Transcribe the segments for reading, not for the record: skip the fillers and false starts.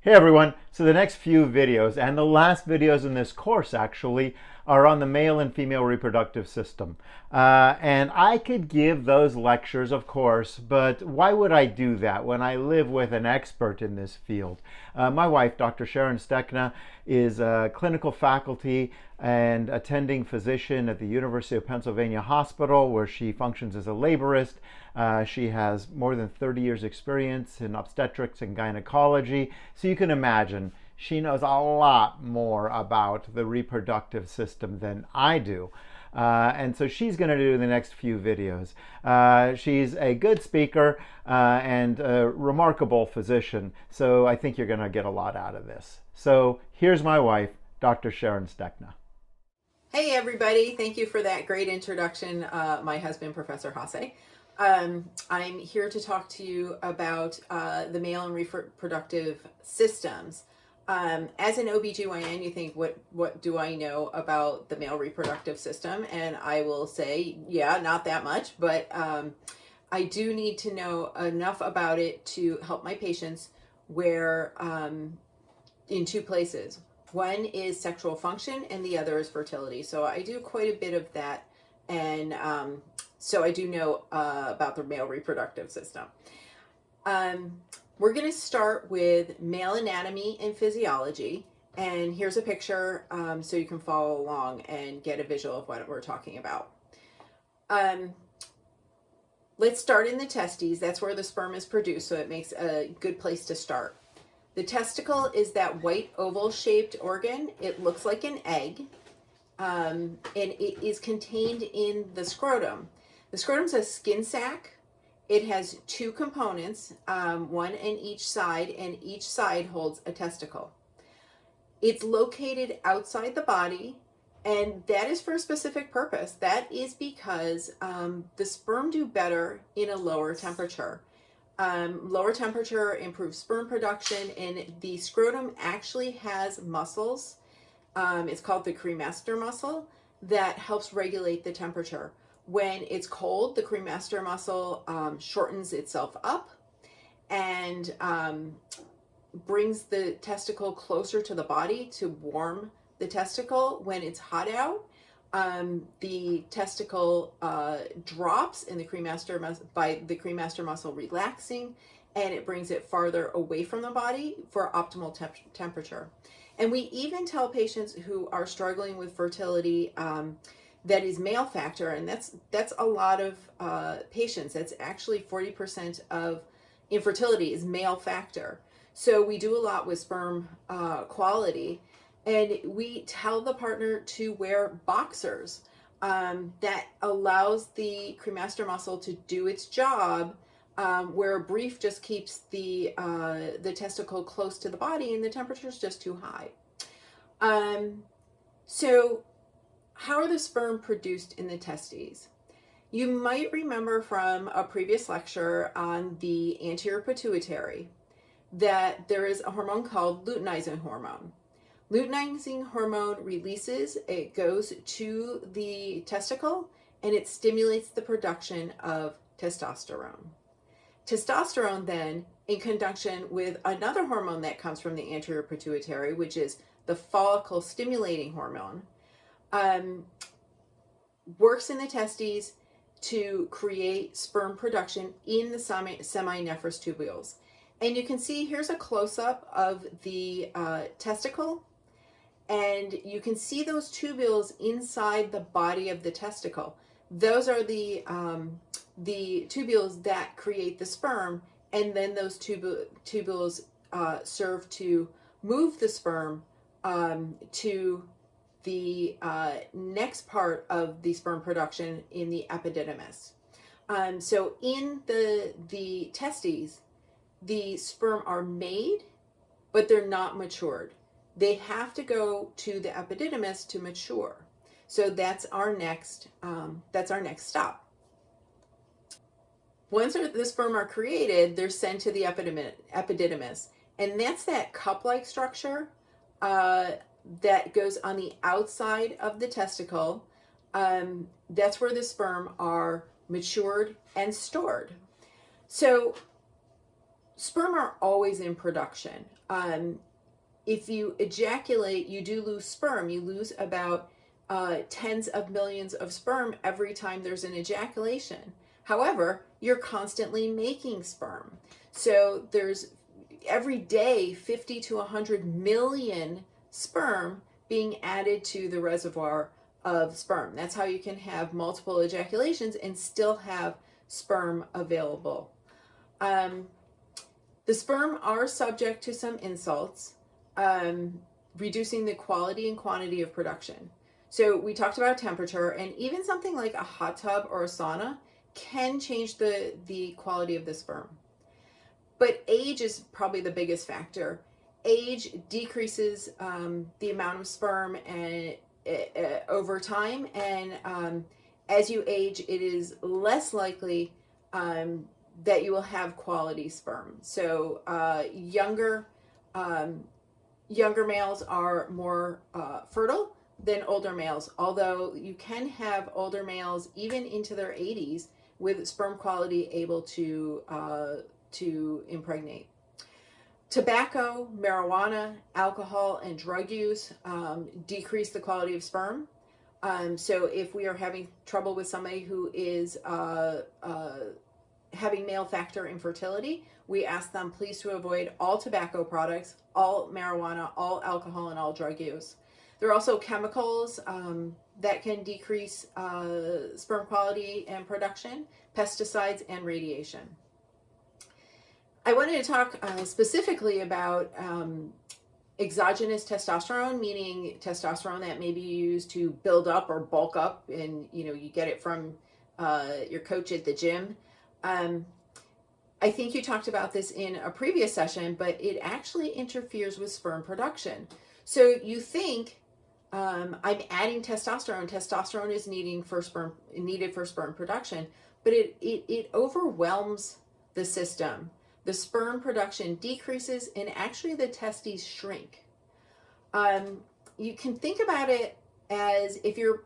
Hey everyone, so the next few videos and the last videos in this course actually are on the male and female reproductive system. And I could give those lectures, of course, but why would I do that when I live with an expert in this field? My wife, Dr. Sharon Stekna, is a clinical faculty and attending physician at the University of Pennsylvania Hospital, where she functions as a laborist. She has more than 30 years experience in obstetrics and gynecology. So you can imagine she knows a lot more about the reproductive system than I do. And so she's going to do the next few videos. She's a good speaker and a remarkable physician. So I think you're going to get a lot out of this. So here's my wife, Dr. Sharon Stekna. Hey everybody, thank you for that great introduction, my husband, Professor Hasse. I'm here to talk to you about the male and reproductive systems. As an OBGYN, you think, what do I know about the male reproductive system? And I will say, yeah, not that much, but I do need to know enough about it to help my patients where in two places. One is sexual function and the other is fertility. So I do quite a bit of that. And so I do know about the male reproductive system. We're going to start with male anatomy and physiology. And here's a picture so you can follow along and get a visual of what we're talking about. Let's start in the testes. That's where the sperm is produced, so it makes a good place to start. The testicle is that white oval shaped organ. It looks like an egg, and it is contained in the scrotum. The scrotum is a skin sac. It has two components, one in each side, and each side holds a testicle. It's located outside the body, and that is for a specific purpose. That is because the sperm do better in a lower temperature. Lower temperature improves sperm production, and the scrotum actually has muscles. It's called the cremaster muscle that helps regulate the temperature. When it's cold, the cremaster muscle shortens itself up and brings the testicle closer to the body to warm the testicle. When it's hot out, the testicle drops in the cremaster by the cremaster muscle relaxing, and it brings it farther away from the body for optimal temperature. And we even tell patients who are struggling with fertility that is male factor, and that's a lot of patients. That's actually 40% of infertility is male factor. So we do a lot with sperm quality. And we tell the partner to wear boxers that allows the cremaster muscle to do its job, where a brief just keeps the testicle close to the body and the temperature is just too high. So how are the sperm produced in the testes? You might remember from a previous lecture on the anterior pituitary that there is a hormone called luteinizing hormone. Luteinizing hormone releases, it goes to the testicle, and it stimulates the production of testosterone. Testosterone then, in conjunction with another hormone that comes from the anterior pituitary, which is the follicle stimulating hormone, works in the testes to create sperm production in the seminephros tubules. And you can see here's a close-up of the testicle. And you can see those tubules inside the body of the testicle. Those are the tubules that create the sperm, and then those tubules serve to move the sperm to the next part of the sperm production in the epididymis. So in the testes, the sperm are made, but they're not matured. They have to go to the epididymis to mature. So that's our next stop. Once the sperm are created, they're sent to the epididymis, and that's that cup-like structure that goes on the outside of the testicle. That's where the sperm are matured and stored. So Sperm are always in production. If you ejaculate, you do lose sperm. You lose about tens of millions of sperm every time there's an ejaculation. However, you're constantly making sperm. So there's every day 50 to 100 million sperm being added to the reservoir of sperm. That's how you can have multiple ejaculations and still have sperm available. The sperm are subject to some insults, reducing the quality and quantity of production. So we talked about temperature, and even something like a hot tub or a sauna can change the quality of the sperm. But age is probably the biggest factor. Age decreases the amount of sperm and over time, and as you age, it is less likely that you will have quality sperm. So younger males are more fertile than older males, although you can have older males even into their 80s with sperm quality able to impregnate. Tobacco, marijuana, alcohol, and drug use decrease the quality of sperm. So if we are having trouble with somebody who is having male factor infertility, we ask them please to avoid all tobacco products, all marijuana, all alcohol, and all drug use. There are also chemicals that can decrease sperm quality and production, pesticides, and radiation. I wanted to talk specifically about exogenous testosterone, meaning testosterone that may be used to build up or bulk up, and you get it from your coach at the gym. I think you talked about this in a previous session, but it actually interferes with sperm production. So you think I'm adding testosterone. Testosterone is needed for sperm production, but it overwhelms the system. The sperm production decreases, and actually the testes shrink. You can think about it as if you're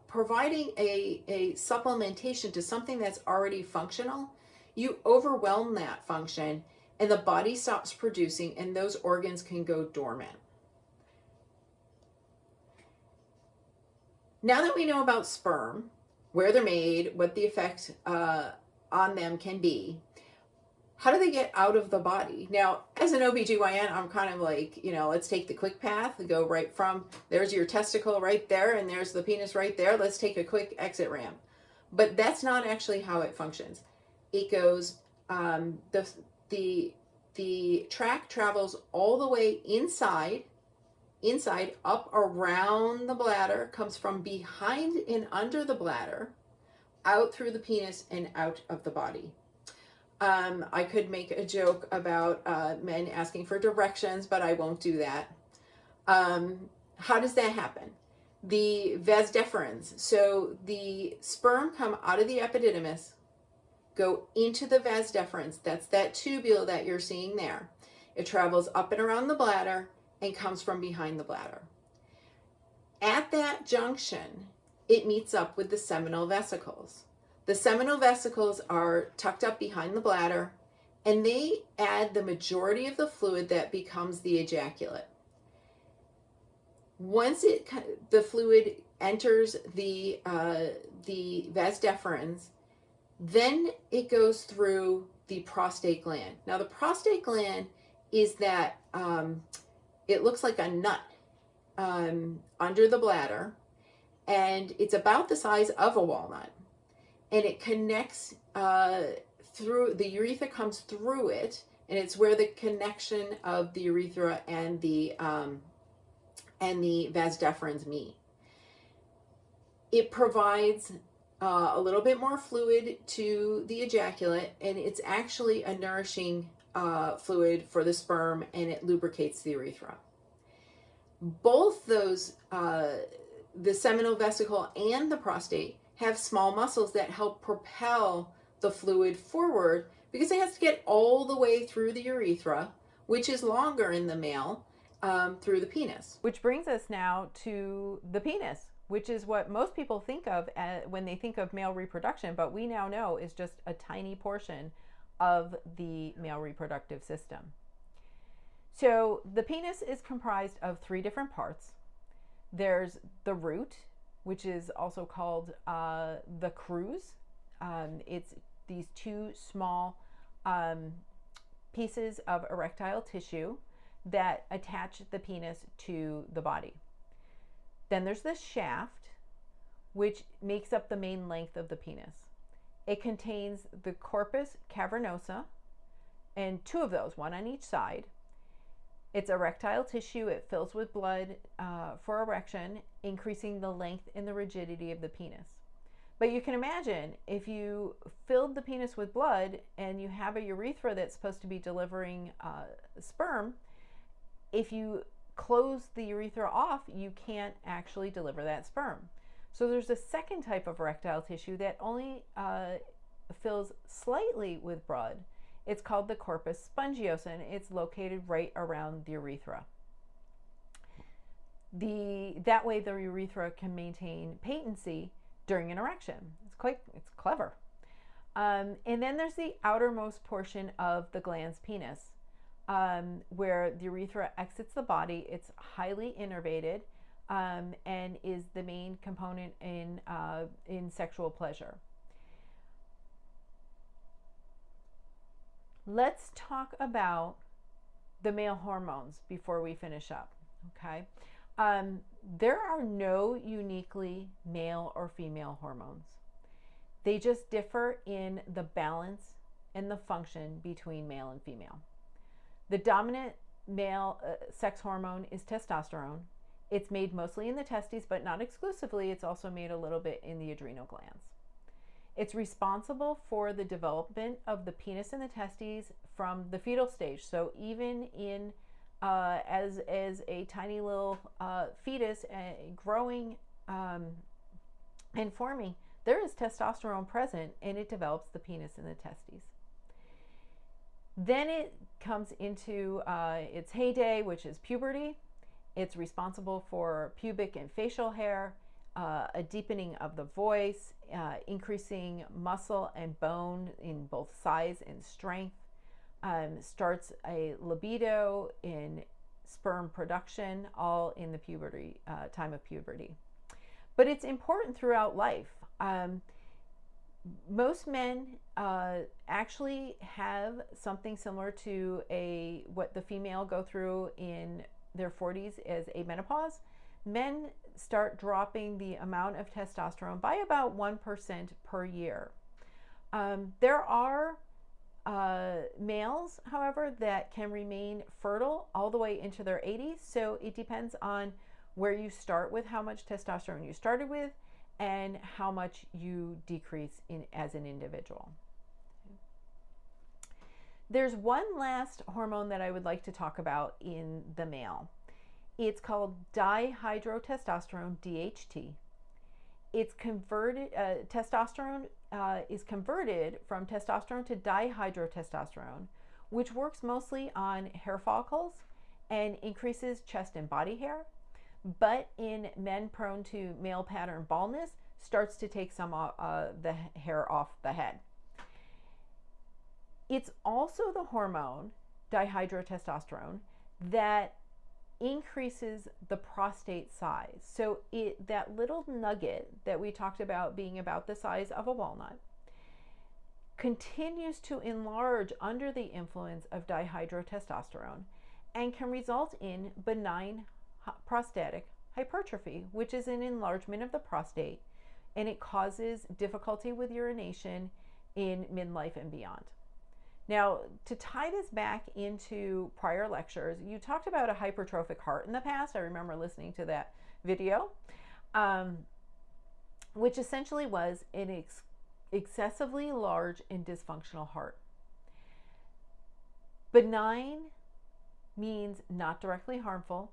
providing a supplementation to something that's already functional, you overwhelm that function, and the body stops producing, and those organs can go dormant. Now that we know about sperm, where they're made, what the effect on them can be, how do they get out of the body? Now, as an OBGYN, I'm kind of like, let's take the quick path and go right from, there's your testicle right there, and there's the penis right there. Let's take a quick exit ramp. But that's not actually how it functions. It goes, the tract travels all the way inside, up around the bladder, comes from behind and under the bladder, out through the penis and out of the body. I could make a joke about men asking for directions, but I won't do that. How does that happen? The vas deferens. So the sperm come out of the epididymis, go into the vas deferens. That's that tubule that you're seeing there. It travels up and around the bladder and comes from behind the bladder. At that junction, it meets up with the seminal vesicles. The seminal vesicles are tucked up behind the bladder, and they add the majority of the fluid that becomes the ejaculate. Once the fluid enters the vas deferens, then it goes through the prostate gland. Now, the prostate gland is that it looks like a nut under the bladder, and it's about the size of a walnut. And it connects through, the urethra comes through it, and it's where the connection of the urethra and the vas deferens meet. It provides a little bit more fluid to the ejaculate, and it's actually a nourishing fluid for the sperm, and it lubricates the urethra. Both those, the seminal vesicle and the prostate, have small muscles that help propel the fluid forward, because it has to get all the way through the urethra, which is longer in the male, through the penis. Which brings us now to the penis, which is what most people think of when they think of male reproduction, but we now know is just a tiny portion of the male reproductive system. So the penis is comprised of three different parts. There's the root, which is also called the crus. It's these two small pieces of erectile tissue that attach the penis to the body. Then there's the shaft, which makes up the main length of the penis. It contains the corpus cavernosa, and two of those, one on each side. It's erectile tissue. It fills with blood for erection, increasing the length and the rigidity of the penis. But you can imagine if you filled the penis with blood and you have a urethra that's supposed to be delivering sperm, if you close the urethra off, you can't actually deliver that sperm. So there's a second type of erectile tissue that only fills slightly with blood. It's called the corpus spongiosum, and it's located right around the urethra. That way the urethra can maintain patency during an erection. It's clever. And then there's the outermost portion of the glans penis, where the urethra exits the body. It's highly innervated and is the main component in sexual pleasure. Let's talk about the male hormones before we finish up, okay? There are no uniquely male or female hormones. They just differ in the balance and the function between male and female. The dominant male sex hormone is testosterone. It's made mostly in the testes, but not exclusively. It's also made a little bit in the adrenal glands. It's responsible for the development of the penis and the testes from the fetal stage. So even in as a tiny little fetus growing and forming, there is testosterone present, and it develops the penis and the testes. Then it comes into its heyday, which is puberty. It's responsible for pubic and facial hair, a deepening of the voice, increasing muscle and bone in both size and strength, starts a libido in sperm production, all in the puberty time of puberty. But it's important throughout life. Most men actually have something similar to what the female go through in their 40s as a menopause. Men start dropping the amount of testosterone by about 1% per year. There are males, however, that can remain fertile all the way into their 80s. So it depends on where you start with, how much testosterone you started with, and how much you decrease as an individual. There's one last hormone that I would like to talk about in the male. It's called dihydrotestosterone, DHT. It's converted, testosterone is converted from testosterone to dihydrotestosterone, which works mostly on hair follicles and increases chest and body hair, but in men prone to male pattern baldness, starts to take some the hair off the head. It's also the hormone, dihydrotestosterone, that increases the prostate size. So that little nugget that we talked about being about the size of a walnut continues to enlarge under the influence of dihydrotestosterone and can result in benign prostatic hypertrophy, which is an enlargement of the prostate, and it causes difficulty with urination in midlife and beyond. Now, to tie this back into prior lectures, you talked about a hypertrophic heart in the past. I remember listening to that video, which essentially was an excessively large and dysfunctional heart. Benign means not directly harmful,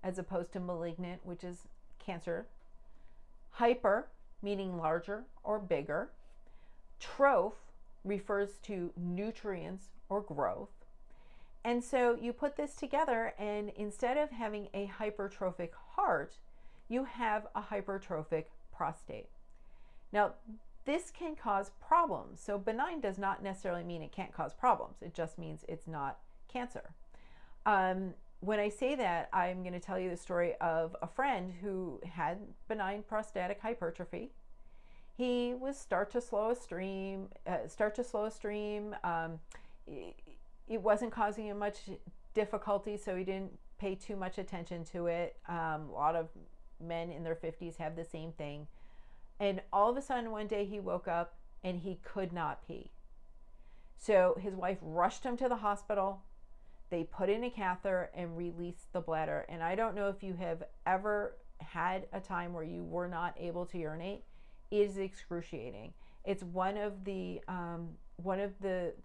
as opposed to malignant, which is cancer. Hyper, meaning larger or bigger. Troph refers to nutrients or growth. And so you put this together, and instead of having a hypertrophic heart, you have a hypertrophic prostate. Now, this can cause problems. So benign does not necessarily mean it can't cause problems. It just means it's not cancer. When I say that, I'm going to tell you the story of a friend who had benign prostatic hypertrophy. He was start to slow a stream. It wasn't causing him much difficulty, so he didn't pay too much attention to it. A lot of men in their 50s have the same thing. And all of a sudden, one day he woke up and he could not pee. So his wife rushed him to the hospital. They put in a catheter and released the bladder. And I don't know if you have ever had a time where you were not able to urinate. It is excruciating. It's one of the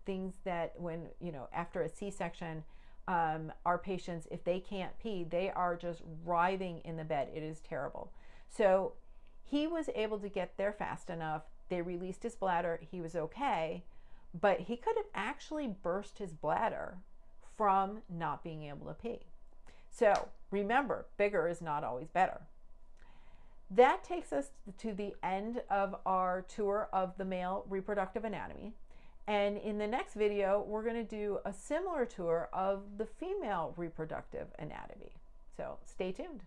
things that when, after a C-section, our patients, if they can't pee, they are just writhing in the bed. It is terrible. So he was able to get there fast enough. They released his bladder. He was okay, but he could have actually burst his bladder from not being able to pee. So remember, bigger is not always better. That takes us to the end of our tour of the male reproductive anatomy. And in the next video, we're going to do a similar tour of the female reproductive anatomy. So stay tuned.